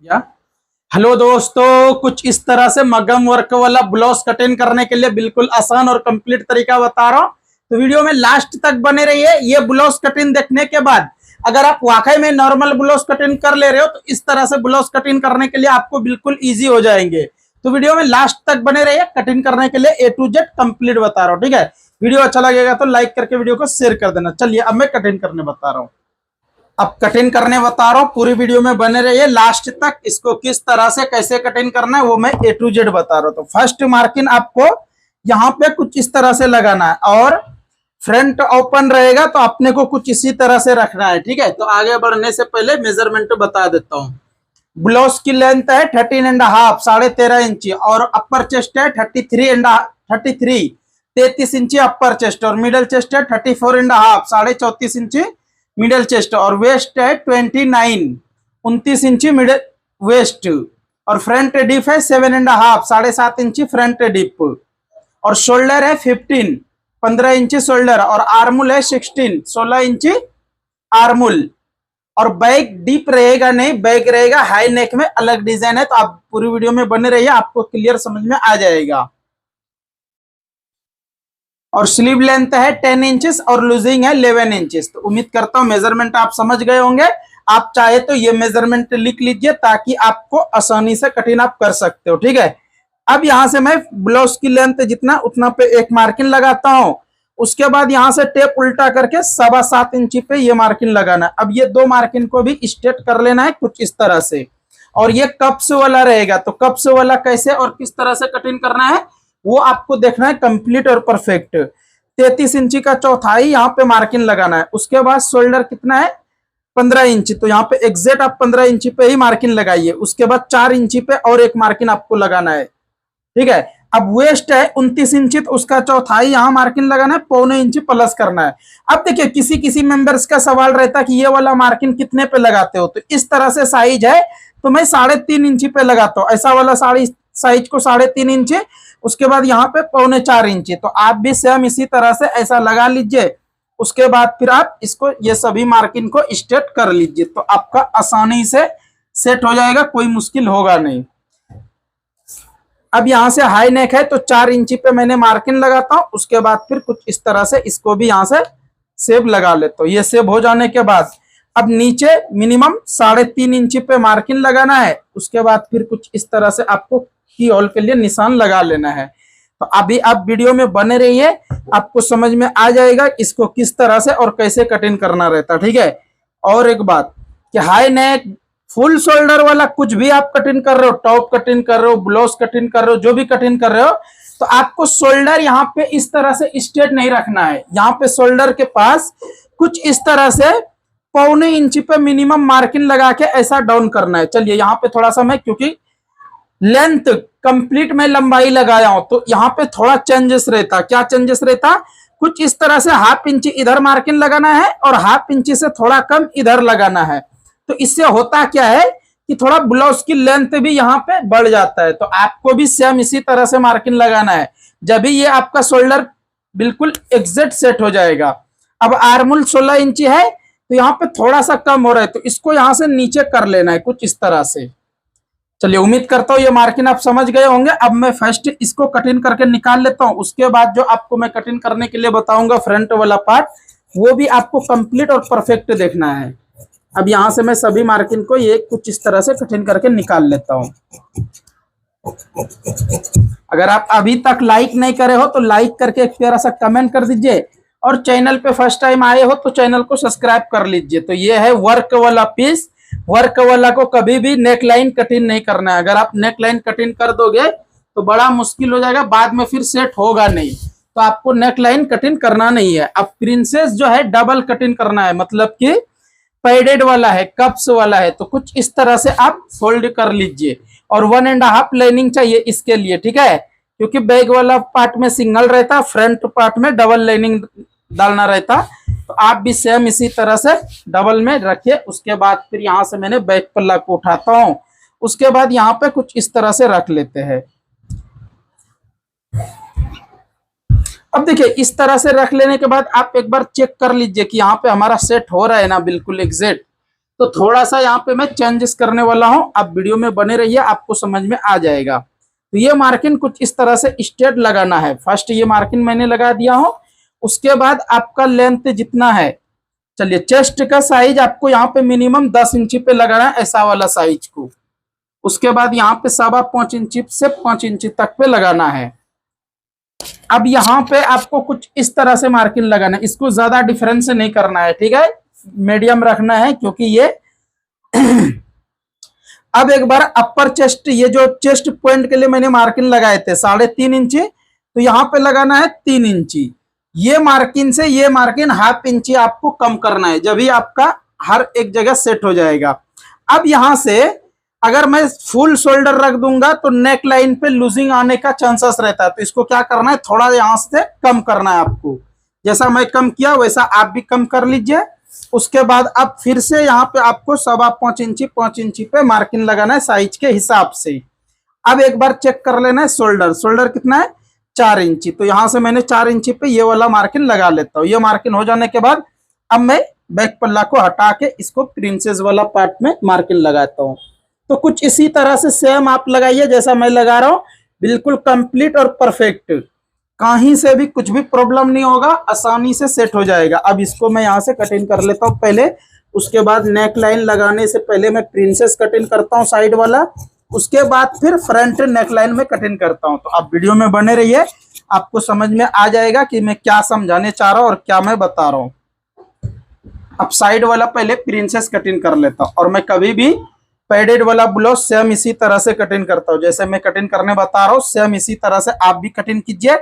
या हेलो दोस्तों, कुछ इस तरह से मगम वर्क वाला ब्लाउज कटिंग करने के लिए बिल्कुल आसान और कंप्लीट तरीका बता रहा हूँ। तो वीडियो में लास्ट तक बने रहिए। ये ब्लाउज कटिंग देखने के बाद अगर आप वाकई में नॉर्मल ब्लाउज कटिंग कर ले रहे हो तो इस तरह से ब्लाउज कटिंग करने के लिए आपको बिल्कुल ईजी हो जाएंगे। तो वीडियो में लास्ट तक बने रहिए। कटिंग करने के लिए ए टू जेड कंप्लीट बता रहा हूँ, ठीक है। वीडियो अच्छा लगेगा तो लाइक करके वीडियो को शेयर कर देना। चलिए अब मैं कटिंग करने बता रहा हूँ। अब कटिंग करने बता रहा हूँ, पूरी वीडियो में बने रहिए लास्ट तक। इसको किस तरह से कैसे कटिंग करना है वो मैं ए टू जेड बता रहा हूँ। तो फर्स्ट मार्किंग आपको यहाँ पे कुछ इस तरह से लगाना है और फ्रंट ओपन रहेगा तो अपने को कुछ इसी तरह से रखना है, ठीक है। तो आगे बढ़ने से पहले मेजरमेंट बता देता हूँ। ब्लाउज की लेंथ है 13.5 13.5 और अपर चेस्ट है 33 इंची अपर चेस्ट और मिडल चेस्ट है 34.5 34.5 मिडल चेस्ट और वेस्ट है 29 इंची मिडल वेस्ट और फ्रंट डिप है 7.5 7.5 इंची फ्रंट डिप और शोल्डर है 15 इंची शोल्डर और आर्मुल है 16 इंची आर्मुल और बैक डीप रहेगा नहीं, बैक रहेगा हाई नेक में, अलग डिजाइन है। तो आप पूरी वीडियो में बने रहिए, आपको क्लियर समझ में आ जाएगा। और स्लीव लेंथ है 10 इंचेस और लूजिंग है 11 इंचेस। तो उम्मीद करता हूं मेजरमेंट आप समझ गए होंगे। आप चाहे तो ये मेजरमेंट लिख लीजिए ताकि आपको आसानी से कटिंग आप कर सकते हो, ठीक है। अब यहां से मैं ब्लाउज की लेंथ जितना उतना पे एक मार्किंग लगाता हूं। उसके बाद यहां से टेप उल्टा करके 7.25 इंची पे ये मार्किंग लगाना है। अब ये दो मार्किंग को भी स्ट्रेट कर लेना है कुछ इस तरह से। और ये कप्स वाला रहेगा, तो कप्स वाला कैसे और किस तरह से कटिंग करना है वो आपको देखना है कंप्लीट और परफेक्ट। 33 इंची का चौथाई यहाँ पे मार्किंग लगाना है। उसके बाद शोल्डर कितना है 15 इंची, तो यहाँ पे एग्जैक्ट आप 15 इंची पे ही मार्किंग लगाइए। उसके बाद 4 इंची पे और एक मार्किंग आपको लगाना है, ठीक है। अब वेस्ट है 29 इंची, तो उसका चौथाई यहाँ मार्किंग लगाना है, 1.25 इंची प्लस करना है। अब देखिए किसी किसी मेंबर्स का सवाल रहता है कि ये वाला मार्किंग कितने पे लगाते हो, तो इस तरह से साइज है तो मैं 3.5 इंची पे लगाता हूँ। ऐसा वाला साइज को 3.5 इंची, उसके बाद यहाँ पे 3.25 इंची। तो आप भी सेम इसी तरह से ऐसा लगा लीजिए। उसके बाद फिर आप इसको ये सभी मार्किंग को स्ट्रेट कर लीजिए, तो आपका आसानी से सेट हो जाएगा, कोई मुश्किल होगा नहीं। अब यहाँ से हाई नेक है तो 4 इंची पे मैंने मार्किंग लगाता हूँ। उसके बाद फिर कुछ इस तरह से इसको भी यहाँ से सेव लगा लेता हूँ। ये सेव हो जाने के बाद अब नीचे मिनिमम 3.5 इंची पे मार्किंग लगाना है। उसके बाद फिर कुछ इस तरह से आपको की होल के लिए निशान लगा लेना है। तो अभी आप वीडियो में बने रहिए, आपको समझ में आ जाएगा इसको किस तरह से और कैसे कटिंग करना रहता, ठीक है। और एक बात कि हाई नेक फुल शोल्डर वाला कुछ भी आप कटिंग कर रहे हो, टॉप कटिंग कर रहे हो, ब्लाउज कटिंग कर रहे हो, जो भी कटिंग कर रहे हो, तो आपको शोल्डर यहाँ पे इस तरह से स्ट्रेट नहीं रखना है। यहाँ पे शोल्डर के पास कुछ इस तरह से 1.25 इंची पे मिनिमम मार्किंग लगा के ऐसा डाउन करना है। चलिए यहाँ पे थोड़ा सा मैं, क्योंकि लेंथ कंप्लीट में लंबाई लगाया हूं तो यहाँ पे थोड़ा चेंजेस रहता। क्या चेंजेस रहता, कुछ इस तरह से 1/2 इंची इधर मार्किंग लगाना है और 1/2 इंची से थोड़ा कम इधर लगाना है। तो इससे होता क्या है कि थोड़ा ब्लाउज की लेंथ भी यहाँ पे बढ़ जाता है। तो आपको भी सेम इसी तरह से मार्किंग लगाना है, जब भी ये आपका शोल्डर बिल्कुल एग्जैक्ट सेट हो जाएगा। अब आर्मुल 16 इंची है तो यहाँ पे थोड़ा सा कम हो रहा है, तो इसको यहाँ से नीचे कर लेना है कुछ इस तरह से। चलिए उम्मीद करता हूँ ये मार्किंग आप समझ गए होंगे। अब मैं फर्स्ट इसको कटिंग करके निकाल लेता हूँ। उसके बाद जो आपको मैं कटिंग करने के लिए बताऊंगा फ्रंट वाला पार्ट, वो भी आपको कंप्लीट और परफेक्ट देखना है। अब यहाँ से मैं सभी मार्किंग को ये कुछ इस तरह से कटिंग करके निकाल लेता हूँ। अगर आप अभी तक लाइक नहीं करे हो तो लाइक करके एक प्यारा सा कमेंट कर दीजिए और चैनल पे फर्स्ट टाइम आए हो तो चैनल को सब्सक्राइब कर लीजिए। तो ये है वर्क वाला पीस। वर्क वाला को कभी भी नेक लाइन कटिंग नहीं करना है। अगर आप नेक लाइन कटिंग कर दोगे तो बड़ा मुश्किल हो जाएगा, बाद में फिर सेट होगा नहीं। तो आपको नेक लाइन कटिंग करना नहीं है। अब प्रिंसेस जो है डबल कटिंग करना है, मतलब कि पैडेड वाला है, कप्स वाला है, तो कुछ इस तरह से आप फोल्ड कर लीजिए। और 1.5 लाइनिंग चाहिए इसके लिए, ठीक है, क्योंकि बैक वाला पार्ट में सिंगल रहता, फ्रंट पार्ट में डबल लाइनिंग डालना रहता। तो आप भी सेम इसी तरह से डबल में रखिए। उसके बाद फिर यहाँ से मैंने बैक पल्ला को उठाता हूँ। उसके बाद यहाँ पे कुछ इस तरह से रख लेते हैं। अब देखिए इस तरह से रख लेने के बाद आप एक बार चेक कर लीजिए कि यहाँ पे हमारा सेट हो रहा है ना बिल्कुल एग्जैक्ट। तो थोड़ा सा यहाँ पे मैं चेंजेस करने वाला हूँ, आप वीडियो में बने रहिए, आपको समझ में आ जाएगा। तो ये मार्किंग कुछ इस तरह से स्ट्रेट लगाना है। फर्स्ट ये मार्किंग मैंने लगा दिया हूँ, उसके बाद आपका लेंथ जितना है, चलिए चेस्ट का साइज आपको यहाँ पे मिनिमम 10 इंची पे लगाना है, ऐसा वाला साइज को। उसके बाद यहाँ पे 5.25 इंची से 5 इंची तक पे लगाना है। अब यहाँ पे आपको कुछ इस तरह से मार्किंग लगाना है, इसको ज्यादा डिफरेंस नहीं करना है, ठीक है, मीडियम रखना है, क्योंकि ये अब एक बार अपर चेस्ट, ये जो चेस्ट पॉइंट के लिए मैंने मार्किंग लगाए थे 3.5 इंची, तो यहाँ पे लगाना है 3 इंची। ये मार्किंग से ये मार्किंग 1/2 इंची आपको कम करना है, जब ही आपका हर एक जगह सेट हो जाएगा। अब यहां से अगर मैं फुल शोल्डर रख दूंगा तो नेक लाइन पे लूजिंग आने का चांसेस रहता है, तो इसको क्या करना है, थोड़ा यहां से कम करना है आपको। जैसा मैं कम किया वैसा आप भी कम कर लीजिए। उसके बाद अब फिर से यहाँ पे आपको 5.25 इंची पे मार्किंग लगाना है साइज के हिसाब से। अब एक बार चेक कर लेना है शोल्डर, शोल्डर कितना है, 4 इंची। तो यहां से मैंने 4 इंची पे ये वाला मार्किंग लगा लेता हूँ। ये मार्किंग हो जाने के बाद अब मैं बैक पल्ला को हटा के इसको प्रिंसेस वाला पार्ट में मार्किंग लगाता हूँ। तो कुछ इसी तरह से सेम आप लगाइए जैसा मैं लगा रहा हूँ, बिल्कुल कंप्लीट और परफेक्ट, कहीं से भी कुछ भी प्रॉब्लम नहीं होगा, आसानी से सेट हो जाएगा। अब इसको मैं यहाँ से कटिंग कर लेता हूँ पहले, उसके बाद नेक लाइन लगाने से पहले मैं प्रिंसेस कटिंग करता हूँ साइड वाला, उसके बाद फिर फ्रंट नेक लाइन में कटिंग करता हूँ। तो आप वीडियो में बने रहिए, आपको समझ में आ जाएगा कि मैं क्या समझाने चाह रहा हूँ और क्या मैं बता रहा हूँ। अब साइड वाला पहले प्रिंसेस कटिंग कर लेता हूँ, और मैं कभी भी पैडेड वाला ब्लाउज सेम इसी तरह से कटिंग करता हूँ, जैसे मैं कटिंग करने बता रहा हूँ सेम इसी तरह से आप भी कटिंग कीजिए,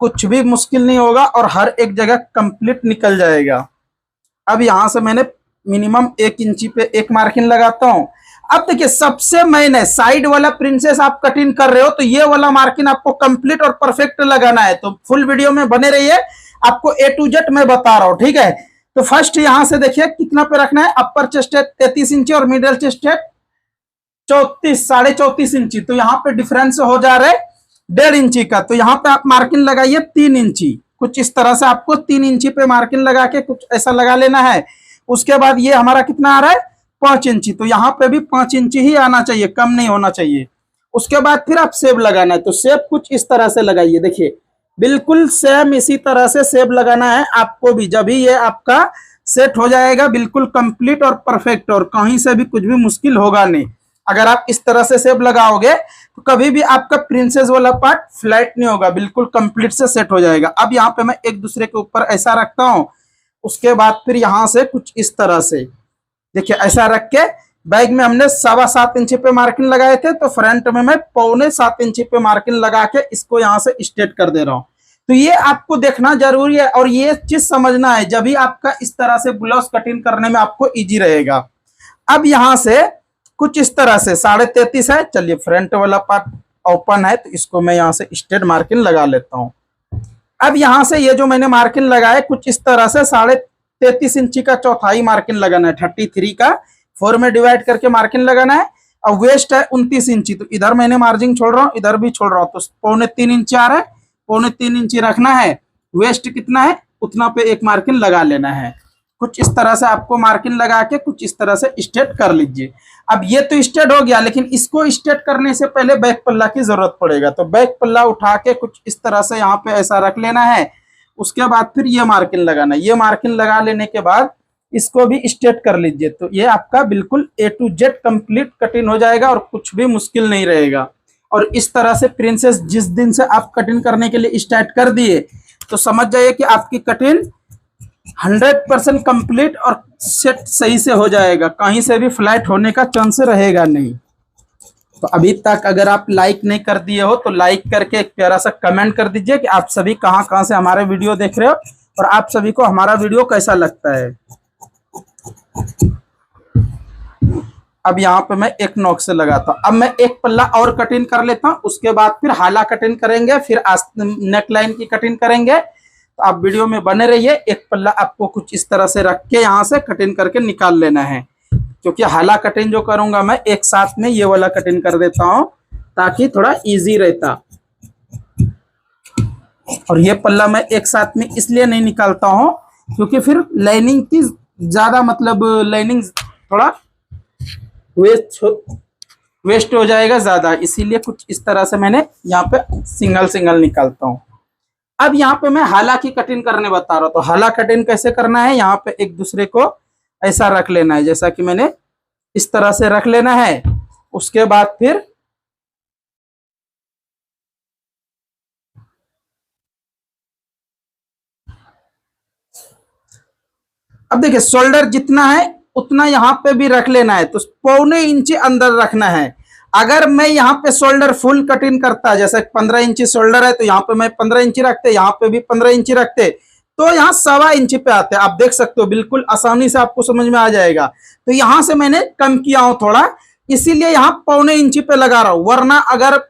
कुछ भी मुश्किल नहीं होगा और हर एक जगह कंप्लीट निकल जाएगा। अब यहां से मैंने मिनिमम 1 इंची पे एक मार्किंग लगाता हूं। अब देखिए सबसे मैंने साइड वाला प्रिंसेस आप कटिंग कर रहे हो तो ये वाला मार्किंग आपको कंप्लीट और परफेक्ट लगाना है, तो फुल वीडियो में बने रहिए, आपको A to Z मैं बता रहा हूं, ठीक है। तो फर्स्ट यहां से देखिए कितना पे रखना है, अपर चेस्ट है 33 इंची और मिडिल चेस्ट है 34.5 इंची, तो यहाँ पे डिफरेंस हो जा रहा है 1.5 इंची का। तो यहाँ पे आप मार्किंग लगाइए 3 इंची, कुछ इस तरह से आपको 3 इंची पे मार्किंग लगा के कुछ ऐसा लगा लेना है। उसके बाद ये हमारा कितना आ रहा है 5 इंची, तो यहाँ पे भी 5 इंची ही आना चाहिए, कम नहीं होना चाहिए। उसके बाद फिर आप सेब लगाना है, तो सेब कुछ इस तरह से लगाइए, देखिए बिल्कुल सेम इसी तरह से सेब लगाना है आपको भी, जब ही ये आपका सेट हो जाएगा बिल्कुल कंप्लीट और परफेक्ट, और कहीं से भी कुछ भी मुश्किल होगा नहीं। अगर आप इस तरह से सेब लगाओगे तो कभी भी आपका प्रिंसेस वाला पार्ट फ्लैट नहीं होगा, बिल्कुल कंप्लीट से सेट हो जाएगा। अब यहाँ पे मैं एक दूसरे के ऊपर ऐसा रखता हूँ, उसके बाद फिर यहाँ से कुछ इस तरह से देखिए ऐसा रख के बैग में हमने 7.25 इंची पे मार्किंग लगाए थे, तो फ्रंट में मैं 7.25 इंची पे मार्किंग लगा के इसको यहाँ से स्ट्रेट कर दे रहा हूँ। तो ये आपको देखना जरूरी है और ये चीज समझना है, जब भी आपका इस तरह से ब्लाउज कटिंग करने में आपको इजी रहेगा। अब यहाँ से कुछ इस तरह से 33.5 है, चलिए फ्रंट वाला पार्ट ओपन है तो इसको मैं यहाँ से स्ट्रेट मार्किंग लगा लेता हूँ। अब यहाँ से ये जो मैंने मार्किंग लगाया कुछ इस तरह से 33.5 इंची का चौथाई मार्किंग लगाना है, 33 का 4 में डिवाइड करके मार्किंग लगाना है। और वेस्ट है 29 इंची, तो इधर मैंने मार्जिन छोड़ रहा हूँ, इधर भी छोड़ रहा हूँ, तो 3.25 इंची आ रहा है, 3.25 इंची रखना है। वेस्ट कितना है उतना पे एक मार्किंग लगा लेना है। कुछ इस तरह से आपको मार्किंग लगा के कुछ इस तरह से स्ट्रेट कर लीजिए। अब ये तो स्ट्रेट हो गया, लेकिन इसको स्ट्रेट करने से पहले बैक पल्ला की जरूरत पड़ेगा, तो बैक पल्ला उठा के कुछ इस तरह से यहाँ पे ऐसा रख लेना है। उसके बाद फिर ये मार्किंग लगाना है, ये मार्किंग लगा लेने के बाद इसको भी स्ट्रेट कर लीजिए, तो ये आपका बिल्कुल A to Z complete cutting हो जाएगा और कुछ भी मुश्किल नहीं रहेगा। और इस तरह से प्रिंसेस जिस दिन से आप कटिंग करने के लिए स्टार्ट कर दिए तो समझ जाइए कि आपकी कटिंग 100% कंप्लीट और सेट सही से हो जाएगा, कहीं से भी फ्लैट होने का चांस रहेगा नहीं। तो अभी तक अगर आप लाइक नहीं कर दिए हो तो लाइक करके एक प्यारा सा कमेंट कर दीजिए कि आप सभी कहां से हमारे वीडियो देख रहे हो और आप सभी को हमारा वीडियो कैसा लगता है। अब यहाँ पे मैं एक नॉक से लगाता हूँ। अब मैं एक पल्ला और कटिंग कर लेता हूँ, उसके बाद फिर हाला कटिंग करेंगे, फिर नेक लाइन की कटिंग करेंगे। तो आप वीडियो में बने रहिए। एक पल्ला आपको कुछ इस तरह से रख के यहाँ से कटिंग करके निकाल लेना है, क्योंकि हाला कटिंग जो करूंगा मैं एक साथ में ये वाला कटिंग कर देता हूँ ताकि थोड़ा इजी रहता। और ये पल्ला मैं एक साथ में इसलिए नहीं निकालता हूँ क्योंकि फिर लाइनिंग की ज्यादा मतलब लाइनिंग थोड़ा वेस्ट हो जाएगा ज्यादा, इसीलिए कुछ इस तरह से मैंने यहाँ पे सिंगल सिंगल निकालता हूँ। अब यहाँ पे मैं हाला की कटिंग करने बता रहा हूँ, तो हाला कटिंग कैसे करना है, यहाँ पे एक दूसरे को ऐसा रख लेना है, जैसा कि मैंने इस तरह से रख लेना है। उसके बाद फिर अब देखिए शोल्डर जितना है उतना यहाँ पे भी रख लेना है, तो 1.25 इंच अंदर रखना है। अगर मैं यहाँ पे शोल्डर फुल कटिंग करता, जैसे 15 इंच शोल्डर है तो यहाँ पे मैं 15 इंच रखते, यहाँ पे भी 15 इंच रखते, तो यहाँ 1.25 इंच पे आते हैं। आप देख सकते हो बिल्कुल आसानी से आपको समझ में आ जाएगा। तो यहाँ से मैंने कम किया हूं थोड़ा, इसीलिए यहाँ 1.25 इंच पे लगा रहा हूं, वरना अगर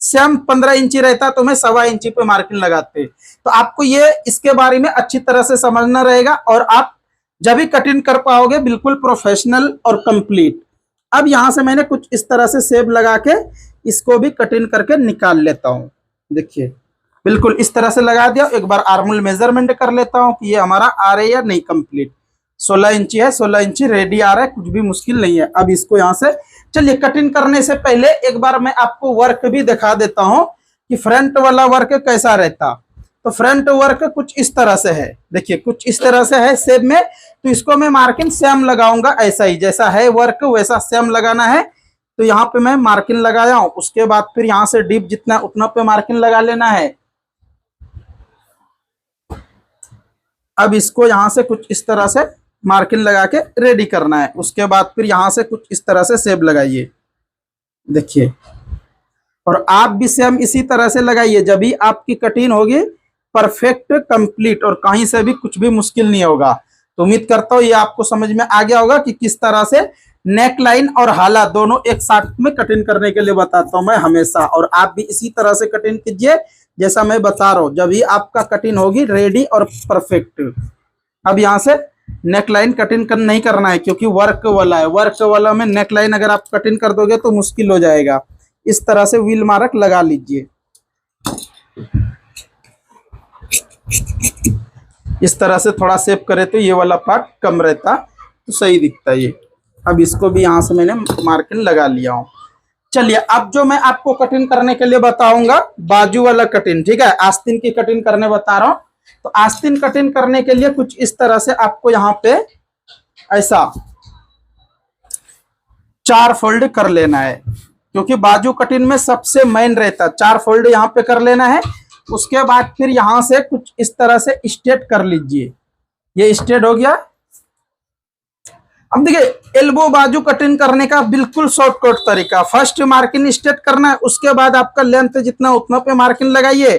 सेम 15 इंची रहता तो मैं 1.25 इंची पे मार्किंग लगाते। तो आपको ये इसके बारे में अच्छी तरह से समझना रहेगा और आप जब भी कटिंग कर पाओगे बिल्कुल प्रोफेशनल और कंप्लीट। अब यहां से मैंने कुछ इस तरह से शेप लगा के इसको भी कटिंग करके निकाल लेता हूं। देखिए बिल्कुल इस तरह से लगा दिया। एक बार आर्मोल मेजरमेंट कर लेता हूं कि ये हमारा आ रहा है या नहीं कंप्लीट। 16 इंची है, 16 इंची रेडी आ रहा है, कुछ भी मुश्किल नहीं है। अब इसको यहां से चलिए कटिंग करने से पहले एक बार मैं आपको वर्क भी दिखा देता हूं कि फ्रंट वाला वर्क कैसा रहता। तो फ्रंट वर्क कुछ इस तरह से है, देखिए कुछ इस तरह से है शेप में। तो इसको मैं मार्किंग सेम लगाऊंगा, ऐसा ही जैसा है वर्क वैसा सेम लगाना है। तो यहाँ पे मैं मार्किंग लगाया हूं, उसके बाद फिर यहाँ से डीप जितना उतना पे मार्किंग लगा लेना है। अब इसको यहाँ से कुछ इस तरह से मार्किंग लगा के रेडी करना है। उसके बाद फिर यहाँ से कुछ इस तरह से शेप लगाइए, देखिए। और आप भी सेम इसी तरह से लगाइए, जब भी आपकी कटिंग होगी परफेक्ट कंप्लीट और कहीं से भी कुछ भी मुश्किल नहीं होगा। तो उम्मीद करता हूँ ये आपको समझ में आ गया होगा कि किस तरह से नेक लाइन और हाला दोनों एक साथ में कटिंग करने के लिए बताता हूँ मैं हमेशा। और आप भी इसी तरह से कटिंग कीजिए जैसा मैं बता रहा हूँ, जब भी आपका कटिंग होगी रेडी और परफेक्ट। अब यहाँ से नेक लाइन कटिंग नहीं करना है क्योंकि वर्क वाला है, वर्क वाला में नेक लाइन अगर आप कटिंग कर दोगे तो मुश्किल हो जाएगा। इस तरह से व्हील मार्क लगा लीजिए, इस तरह से थोड़ा शेप करे तो ये वाला पार्ट कम रहता तो सही दिखता है ये। अब इसको भी यहाँ से मैंने मार्किंग लगा लिया हूँ। चलिए अब जो मैं आपको कटिंग करने के लिए बताऊंगा बाजू वाला कटिंग, ठीक है, आस्तीन की कटिंग करने बता रहा हूँ। तो आस्तीन कटिंग करने के लिए कुछ इस तरह से आपको यहाँ पे ऐसा 4 फोल्ड कर लेना है, क्योंकि बाजू कटिंग में सबसे मेन रहता 4 फोल्ड यहाँ पे कर लेना है। उसके बाद फिर यहां से कुछ इस तरह से स्ट्रेट कर लीजिए, ये स्ट्रेट हो गया। अब देखिए एल्बो बाजू कटिंग करने का बिल्कुल शॉर्टकट तरीका, फर्स्ट मार्किंग स्ट्रेट करना है, उसके बाद आपका लेंथ जितना उतना पे मार्किंग लगाइए,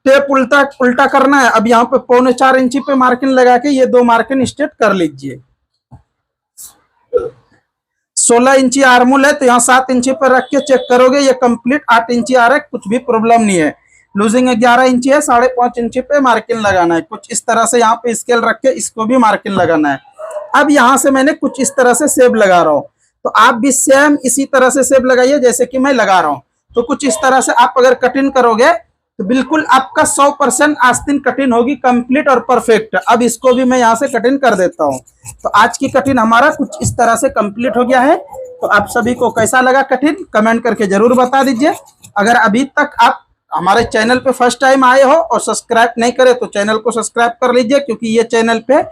टेप उल्टा उल्टा करना है। अब यहाँ पे 4.25 इंची पे मार्किंग लगा के ये 2 मार्किंग स्ट्रेट कर लीजिए। 16 इंची आर्मोल है तो यहाँ 7 इंची पर रख के चेक करोगे ये कंप्लीट 8 इंची आ रहा है, कुछ भी प्रॉब्लम नहीं है। लूजिंग 11 इंची है, 5.5 इंची पे मार्किंग लगाना है। कुछ इस तरह से यहाँ पे स्केल रख के इसको भी मार्किंग लगाना है। अब यहाँ से मैंने कुछ इस तरह से शेप लगा रहा हूँ, तो आप भी सेम इसी तरह से शेप लगाइए जैसे कि मैं लगा रहा हूँ। तो कुछ इस तरह से आप अगर कटिंग करोगे तो बिल्कुल आपका 100% आस्तीन कटिंग होगी कंप्लीट और परफेक्ट। अब इसको भी मैं यहाँ से कटिंग कर देता हूँ। तो आज की कटिंग हमारा कुछ इस तरह से कंप्लीट हो गया है। तो आप सभी को कैसा लगा कटिंग कमेंट करके जरूर बता दीजिए। अगर अभी तक आप हमारे चैनल पे फर्स्ट टाइम आए हो और सब्सक्राइब नहीं करे तो चैनल को सब्सक्राइब कर लीजिए, क्योंकि ये चैनल पे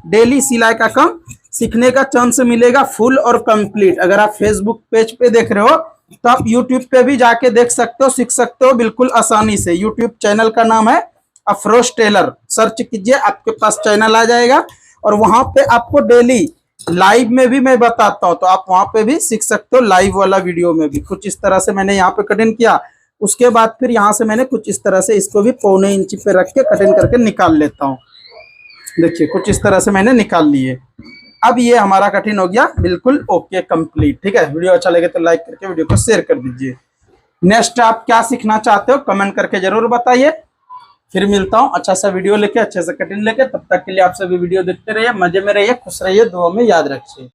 डेली सिलाई का काम सीखने का चांस मिलेगा फुल और कंप्लीट। अगर आप फेसबुक पेज पे देख रहे हो तो आप यूट्यूब पे भी जाके देख सकते हो, सीख सकते हो बिल्कुल आसानी से। यूट्यूब चैनल का नाम है अफरोज टेलर, सर्च कीजिए आपके पास चैनल आ जाएगा। और वहां पे आपको डेली लाइव में भी मैं बताता हूँ, तो आप वहां पे भी सीख सकते हो लाइव वाला वीडियो में भी। कुछ इस तरह से मैंने यहाँ पे कटिंग किया, उसके बाद फिर यहाँ से मैंने कुछ इस तरह से इसको भी 1.25 इंची पे रख के कटिंग करके निकाल लेता हूँ। देखिए कुछ इस तरह से मैंने निकाल लिए। अब ये हमारा कटिंग हो गया बिल्कुल ओके कंप्लीट, ठीक है। वीडियो अच्छा लगे तो लाइक करके वीडियो को शेयर कर दीजिए। नेक्स्ट आप क्या सीखना चाहते हो कमेंट करके जरूर बताइए। फिर मिलता हूँ अच्छा सा वीडियो लेके, अच्छे से कटिंग लेके। तब तक के लिए आप सभी वीडियो देखते रहिए, मजे में रहिए, खुश रहिए, दुआ में याद रखिए।